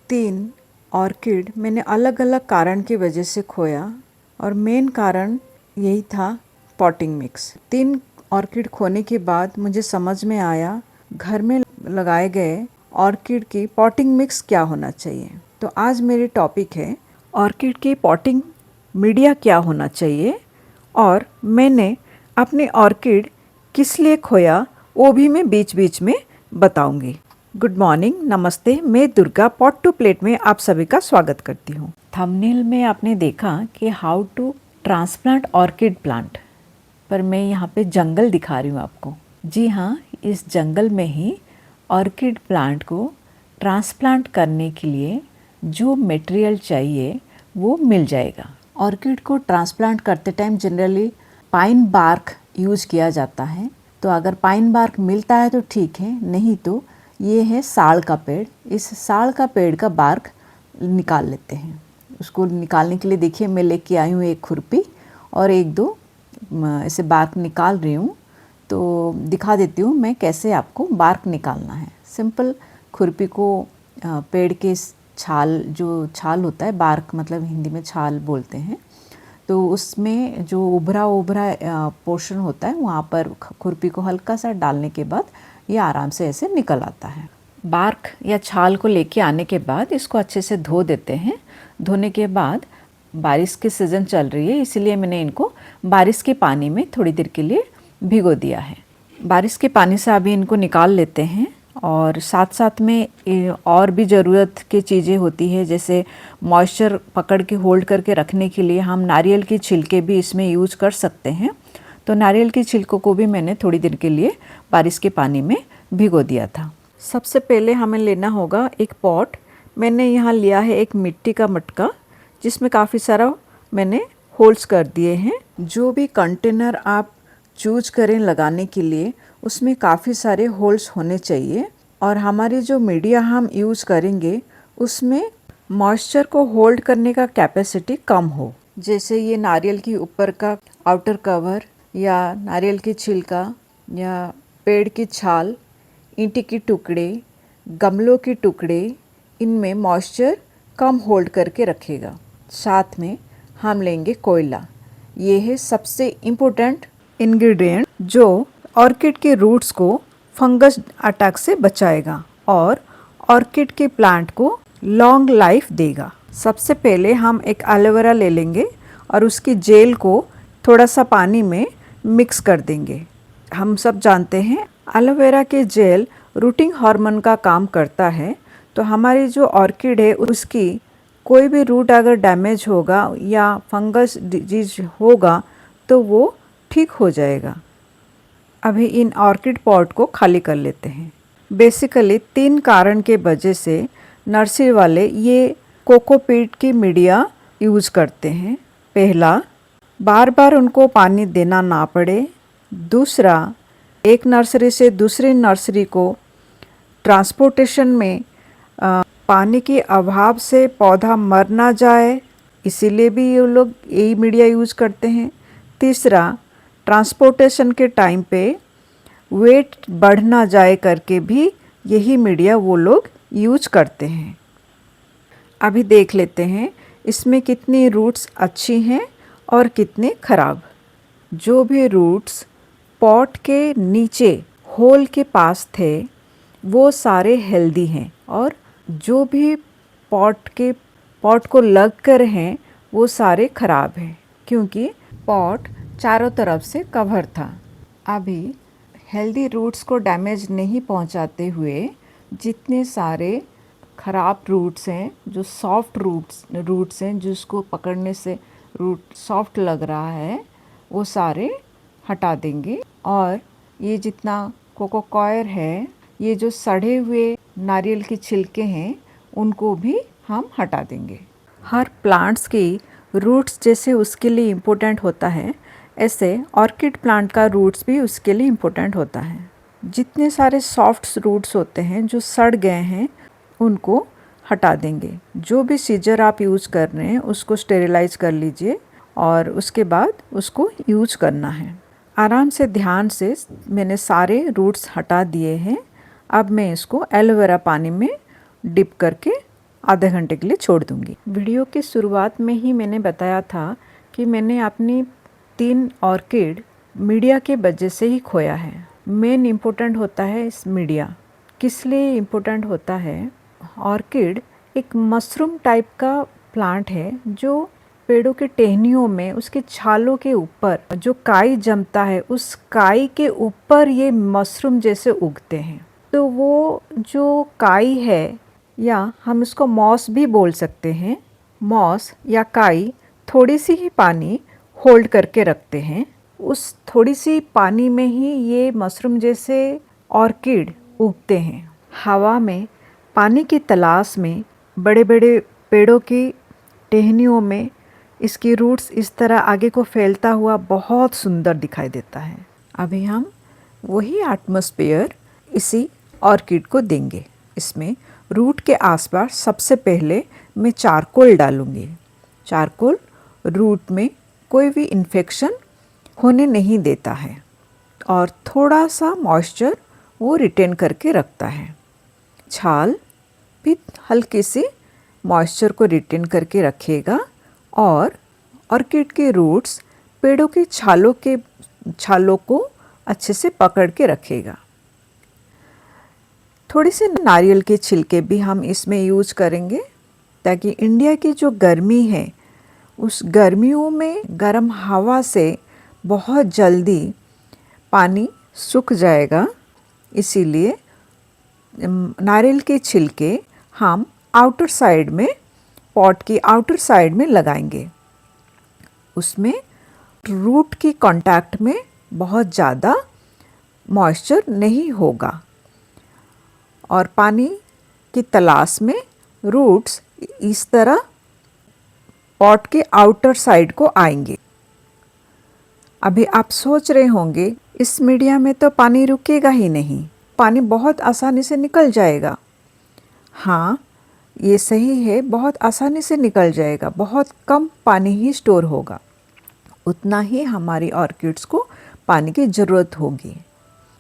3 orchid मैंने अलग अलग कारण की वजह से खोया और मेन कारण यही था पॉटिंग मिक्स। 3 ऑर्किड खोने के बाद मुझे समझ में आया घर में लगाए गए ऑर्किड की पॉटिंग मिक्स क्या होना चाहिए। तो आज मेरी टॉपिक है ऑर्किड की पॉटिंग मीडिया क्या होना चाहिए और मैंने अपने ऑर्किड किस लिए खोया वो भी मैं बीच बीच में बताऊंगी। गुड मॉर्निंग, नमस्ते, मैं दुर्गा पॉट टू प्लेट में आप सभी का स्वागत करती हूँ। थंबनेल में आपने देखा कि how to transplant orchid plant, पर मैं यहाँ पे जंगल दिखा रही हूँ आपको। जी हाँ, इस जंगल में ही ऑर्किड प्लांट को ट्रांसप्लांट करने के लिए जो मटेरियल चाहिए वो मिल जाएगा। ऑर्किड को ट्रांसप्लांट करते time generally pine bark use किया जाता है, तो अगर पाइन बार्क मिलता है तो ठीक है, नहीं तो ये है साल का पेड़। इस साल का पेड़ का बार्क निकाल लेते हैं। उसको निकालने के लिए देखिए मैं लेके आई हूँ एक खुरपी और एक दो ऐसे बार्क निकाल रही हूँ। तो दिखा देती हूँ मैं कैसे आपको बार्क निकालना है। सिंपल खुरपी को पेड़ के छाल, जो छाल होता है, बार्क मतलब हिंदी में छाल बोलते हैं, तो उसमें जो उभरा पोर्शन होता है वहाँ पर खुरपी को हल्का सा डालने के बाद ये आराम से ऐसे निकल आता है। बार्क या छाल को लेके आने के बाद इसको अच्छे से धो देते हैं। धोने के बाद बारिश की सीज़न चल रही है, इसलिए मैंने इनको बारिश के पानी में थोड़ी देर के लिए भिगो दिया है। बारिश के पानी से अभी इनको निकाल लेते हैं और साथ साथ में और भी ज़रूरत की चीज़ें होती है, जैसे मॉइस्चर पकड़ के होल्ड करके रखने के लिए हम नारियल के छिलके भी इसमें यूज कर सकते हैं। तो नारियल के छिलकों को भी मैंने थोड़ी देर के लिए बारिश के पानी में भिगो दिया था। सबसे पहले हमें लेना होगा एक पॉट। मैंने यहाँ लिया है एक मिट्टी का मटका जिसमें काफ़ी सारा मैंने होल्स कर दिए हैं। जो भी कंटेनर आप चूज करें लगाने के लिए उसमें काफ़ी सारे होल्स होने चाहिए और हमारी जो मीडिया हम यूज़ करेंगे उसमें मॉइस्चर को होल्ड करने का कैपेसिटी कम हो। जैसे ये नारियल की ऊपर का आउटर कवर या नारियल की छिलका या पेड़ की छाल, ईंट के टुकड़े, गमलों के टुकड़े, इनमें मॉइस्चर कम होल्ड करके रखेगा। साथ में हम लेंगे कोयला। ये है सबसे इम्पोर्टेंट इंग्रेडिएंट जो ऑर्किड के रूट्स को फंगस अटैक से बचाएगा और ऑर्किड के प्लांट को लॉन्ग लाइफ देगा। सबसे पहले हम एक एलोवेरा ले लेंगे और उसकी जेल को थोड़ा सा पानी में मिक्स कर देंगे। हम सब जानते हैं एलोवेरा के जेल रूटिंग हार्मोन का काम करता है, तो हमारी जो ऑर्किड है उसकी कोई भी रूट अगर डैमेज होगा या फंगस डिजीज होगा तो वो ठीक हो जाएगा। अभी इन ऑर्किड पॉट को खाली कर लेते हैं। बेसिकली 3 कारण के वजह से नर्सरी वाले ये कोकोपीट की मीडिया यूज़ करते हैं। पहला, बार बार उनको पानी देना ना पड़े। दूसरा, एक नर्सरी से दूसरी नर्सरी को ट्रांसपोर्टेशन में पानी के अभाव से पौधा मर ना जाए, इसीलिए भी ये लोग यही मीडिया यूज़ करते हैं। तीसरा, ट्रांसपोर्टेशन के टाइम पे वेट बढ़ ना जाए करके भी यही मीडिया वो लोग यूज करते हैं। अभी देख लेते हैं इसमें कितनी रूट्स अच्छी हैं और कितने खराब। जो भी रूट्स पॉट के नीचे होल के पास थे वो सारे हेल्दी हैं और जो भी पॉट को लग कर हैं वो सारे खराब हैं, क्योंकि पॉट चारों तरफ से कवर था। अभी हेल्दी रूट्स को डैमेज नहीं पहुंचाते हुए जितने सारे ख़राब रूट्स हैं, जो सॉफ्ट रूट्स हैं, जिसको पकड़ने से रूट सॉफ्ट लग रहा है, वो सारे हटा देंगे। और ये जितना कोकोकॉयर है, ये जो सड़े हुए नारियल के छिलके हैं, उनको भी हम हटा देंगे। हर प्लांट्स की रूट्स जैसे उसके लिए इम्पोर्टेंट होता है, ऐसे ऑर्किड प्लांट का रूट्स भी उसके लिए इम्पोर्टेंट होता है। जितने सारे सॉफ्ट रूट्स होते हैं जो सड़ गए हैं उनको हटा देंगे। जो भी सीजर आप यूज़ कर रहे हैं उसको स्टेरिलाइज कर लीजिए और उसके बाद उसको यूज करना है। आराम से, ध्यान से मैंने सारे रूट्स हटा दिए हैं। अब मैं इसको एलोवेरा पानी में डिप करके आधे घंटे के लिए छोड़ दूंगी। वीडियो की शुरुआत में ही मैंने बताया था कि मैंने अपनी 3 ऑर्किड मीडिया के वजह से ही खोया है। मेन इम्पोर्टेंट होता है इस मीडिया। किस लिए इम्पोर्टेंट होता है? ऑर्किड एक मशरूम टाइप का प्लांट है जो पेड़ों के टहनियों में उसके छालों के ऊपर जो काई जमता है, उस काई के ऊपर ये मशरूम जैसे उगते हैं। तो वो जो काई है, या हम इसको मॉस भी बोल सकते हैं, मॉस या काई थोड़ी सी ही पानी होल्ड करके रखते हैं। उस थोड़ी सी पानी में ही ये मशरूम जैसे ऑर्किड उगते हैं। हवा में पानी की तलाश में बड़े बड़े पेड़ों की टहनियों में इसकी रूट्स इस तरह आगे को फैलता हुआ बहुत सुंदर दिखाई देता है। अभी हम वही एटमॉस्फेयर इसी ऑर्किड को देंगे। इसमें रूट के आसपास सबसे पहले मैं चारकोल डालूंगी। चारकोल रूट में कोई भी इन्फेक्शन होने नहीं देता है और थोड़ा सा मॉइस्चर वो रिटेन करके रखता है। छाल भी हल्के से मॉइस्चर को रिटेन करके रखेगा और ऑर्किड के रूट्स पेड़ों के छालों को अच्छे से पकड़ के रखेगा। थोड़ी सी नारियल के छिलके भी हम इसमें यूज करेंगे ताकि इंडिया की जो गर्मी है उस गर्मियों में गर्म हवा से बहुत जल्दी पानी सूख जाएगा। इसीलिए नारियल के छिलके हम आउटर साइड में, पॉट की आउटर साइड में लगाएंगे। उसमें रूट की कांटेक्ट में बहुत ज़्यादा मॉइस्चर नहीं होगा और पानी की तलाश में रूट्स इस तरह पॉट के आउटर साइड को आएंगे। अभी आप सोच रहे होंगे इस मीडिया में तो पानी रुकेगा ही नहीं, पानी बहुत आसानी से निकल जाएगा। हाँ, ये सही है, बहुत आसानी से निकल जाएगा। बहुत कम पानी ही स्टोर होगा, उतना ही हमारी ऑर्किड्स को पानी की ज़रूरत होगी।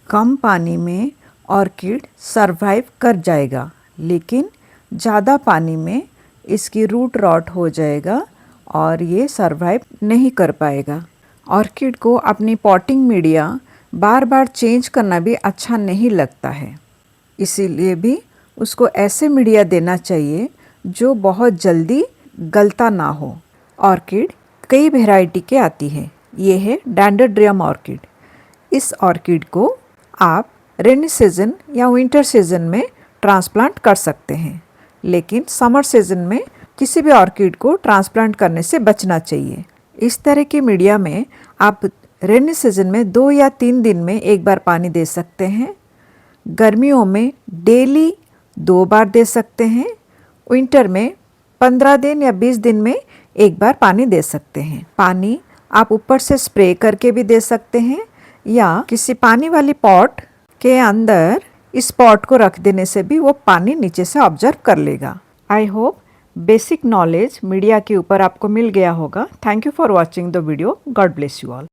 कम पानी में ऑर्किड सरवाइव कर जाएगा, लेकिन ज़्यादा पानी में इसकी रूट रॉट हो जाएगा और ये सरवाइव नहीं कर पाएगा। ऑर्किड को अपनी पॉटिंग मीडिया बार बार चेंज करना भी अच्छा नहीं लगता है, इसीलिए भी उसको ऐसे मीडिया देना चाहिए जो बहुत जल्दी गलता ना हो। ऑर्किड कई वैरायटी के आती है। ये है डैंडोड्रियम ऑर्किड। इस ऑर्किड को आप रेनी सीजन या विंटर सीजन में ट्रांसप्लांट कर सकते हैं, लेकिन समर सीजन में किसी भी ऑर्किड को ट्रांसप्लांट करने से बचना चाहिए। इस तरह की मीडिया में आप रेनी सीजन में 2 या 3 दिन में एक बार पानी दे सकते हैं। गर्मियों में डेली 2 बार दे सकते हैं। विंटर में 15 दिन या 20 दिन में एक बार पानी दे सकते हैं। पानी आप ऊपर से स्प्रे करके भी दे सकते हैं या किसी पानी वाली पॉट के अंदर इस पॉट को रख देने से भी वो पानी नीचे से ऑब्जर्व कर लेगा। I hope basic knowledge media के ऊपर आपको मिल गया होगा। Thank you for watching the video. God bless you all.